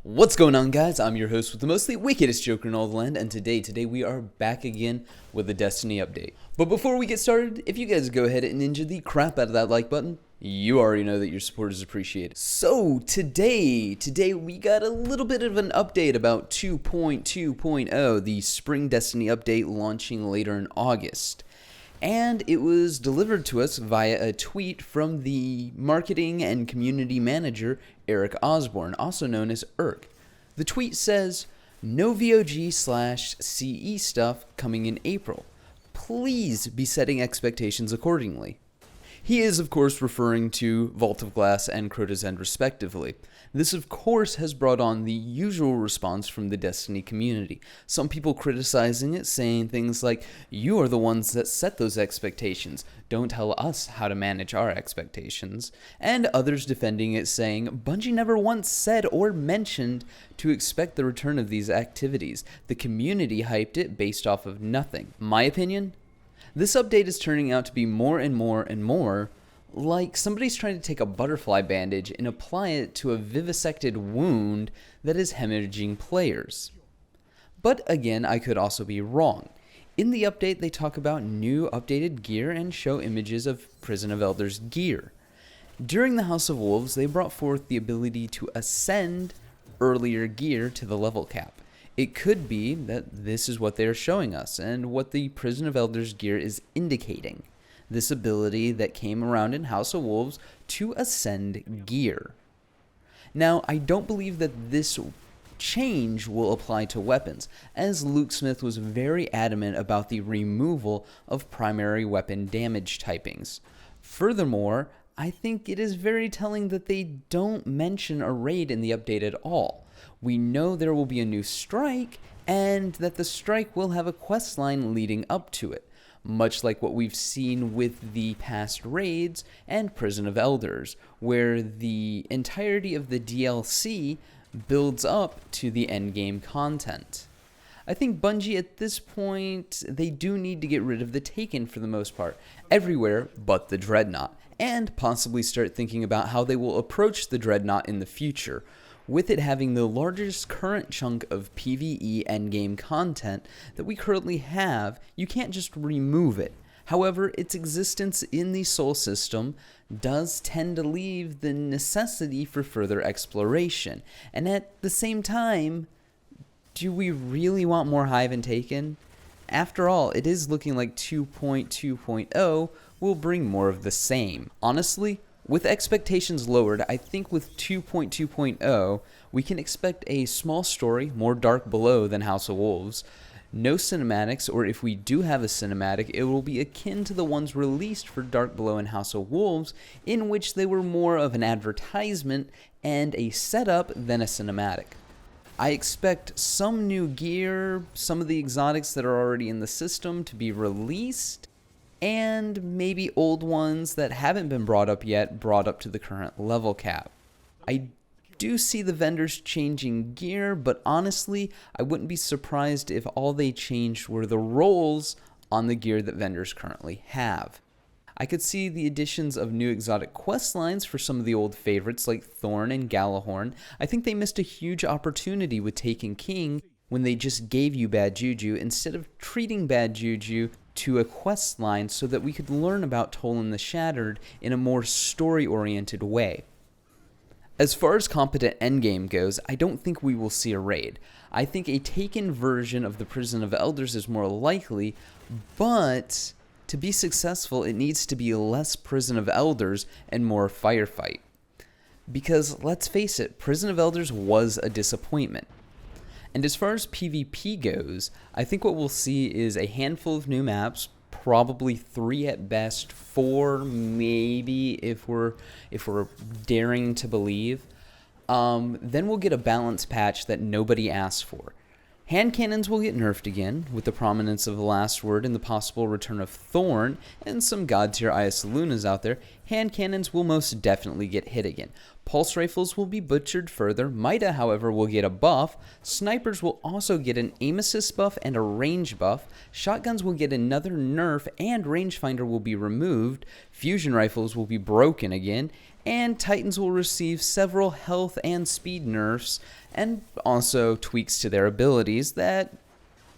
What's going on, guys? I'm your host with the mostly wickedest joker in all the land, and today we are back again with a Destiny update. But before we get started, if you guys go ahead and ninja the crap out of that like button, you already know that your support is appreciated. So today we got a little bit of an update about 2.2.0, the Spring Destiny update launching later in August. And it was delivered to us via a tweet from the marketing and community manager, Eric Osborne, also known as Irk. The tweet says, "No VOG/CE stuff coming in April. Please be setting expectations accordingly." He is, of course, referring to Vault of Glass and Crota's End respectively. This, of course, has brought on the usual response from the Destiny community. Some people criticizing it, saying things like, "You are the ones that set those expectations. Don't tell us how to manage our expectations." And others defending it, saying, "Bungie never once said or mentioned to expect the return of these activities. The community hyped it based off of nothing." My opinion? This update is turning out to be more and more like somebody's trying to take a butterfly bandage and apply it to a vivisected wound that is hemorrhaging players. But again, I could also be wrong. In the update, they talk about new updated gear and show images of Prison of Elders gear. During the House of Wolves, they brought forth the ability to ascend earlier gear to the level cap. It could be that this is what they are showing us and what the Prison of Elders gear is indicating. This ability that came around in House of Wolves to ascend gear. Now, I don't believe that this change will apply to weapons, as Luke Smith was very adamant about the removal of primary weapon damage typings. Furthermore, I think it is very telling that they don't mention a raid in the update at all. We know there will be a new strike, and that the strike will have a quest line leading up to it, much like what we've seen with the past raids and Prison of Elders, where the entirety of the DLC builds up to the endgame content. I think Bungie at this point, they do need to get rid of the Taken for the most part, everywhere but the Dreadnought, and possibly start thinking about how they will approach the Dreadnought in the future. With it having the largest current chunk of PvE endgame content that we currently have, you can't just remove it. However, its existence in the Sol system does tend to leave the necessity for further exploration. And at the same time, do we really want more Hive and Taken? After all, it is looking like 2.2.0 will bring more of the same. Honestly, with expectations lowered, I think with 2.2.0, we can expect a small story, more Dark Below than House of Wolves. No cinematics, or if we do have a cinematic, it will be akin to the ones released for Dark Below and House of Wolves, in which they were more of an advertisement and a setup than a cinematic. I expect some new gear, some of the exotics that are already in the system to be released, and maybe old ones that haven't been brought up yet, brought up to the current level cap. I do see the vendors changing gear, but honestly, I wouldn't be surprised if all they changed were the roles on the gear that vendors currently have. I could see the additions of new exotic quest lines for some of the old favorites like Thorn and Galahorn. I think they missed a huge opportunity with Taken King when they just gave you Bad Juju instead of treating Bad Juju to a quest line so that we could learn about Tolan the Shattered in a more story-oriented way. As far as competent endgame goes, I don't think we will see a raid. I think a Taken version of the Prison of Elders is more likely, but to be successful, it needs to be less Prison of Elders and more firefight. Because, let's face it, Prison of Elders was a disappointment. And as far as PvP goes, I think what we'll see is a handful of new maps, probably 3 at best, 4 maybe if we're daring to believe. Then we'll get a balance patch that nobody asked for. Hand cannons will get nerfed again, with the prominence of the Last Word and the possible return of Thorn, and some god tier Ias Lunas out there. Hand cannons will most definitely get hit again. Pulse rifles will be butchered further. Mida, however, will get a buff. Snipers will also get an aim assist buff and a range buff. Shotguns will get another nerf, and rangefinder will be removed. Fusion rifles will be broken again. and Titans will receive several health and speed nerfs, and also tweaks to their abilities that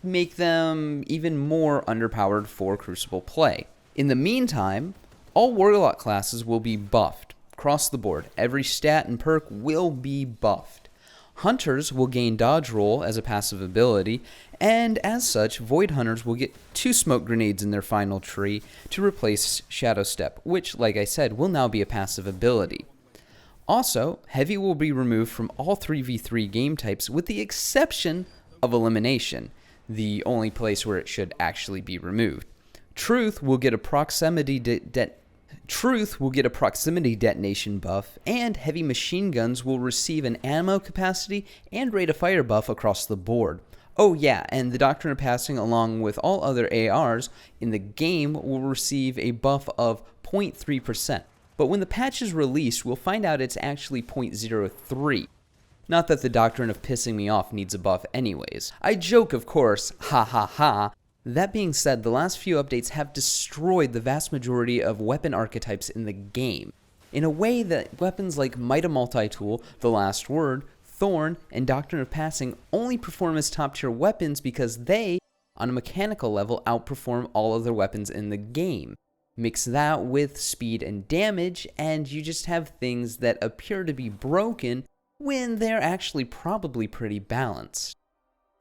make them even more underpowered for Crucible play. In the meantime, all Warlock classes will be buffed across the board. Every stat and perk will be buffed. Hunters will gain dodge roll as a passive ability, and as such, Void Hunters will get 2 smoke grenades in their final tree to replace Shadow Step, which, like I said, will now be a passive ability. Also, Heavy will be removed from all 3v3 game types with the exception of Elimination, the only place where it should actually be removed. Truth will get a proximity detonation buff, and heavy machine guns will receive an ammo capacity and rate of fire buff across the board. Oh yeah, and the Doctrine of Passing along with all other ARs in the game will receive a buff of 0.3%. But when the patch is released, we'll find out it's actually 0.03. Not that the Doctrine of Pissing Me Off needs a buff anyways. I joke, of course, ha ha ha. That being said, the last few updates have destroyed the vast majority of weapon archetypes in the game, in a way that weapons like Might of Multi-Tool, The Last Word, Thorn, and Doctrine of Passing only perform as top tier weapons because they, on a mechanical level, outperform all other weapons in the game. Mix that with speed and damage, and you just have things that appear to be broken when they're actually probably pretty balanced.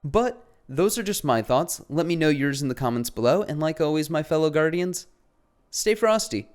But those are just my thoughts. Let me know yours in the comments below, and like always, my fellow Guardians, stay frosty.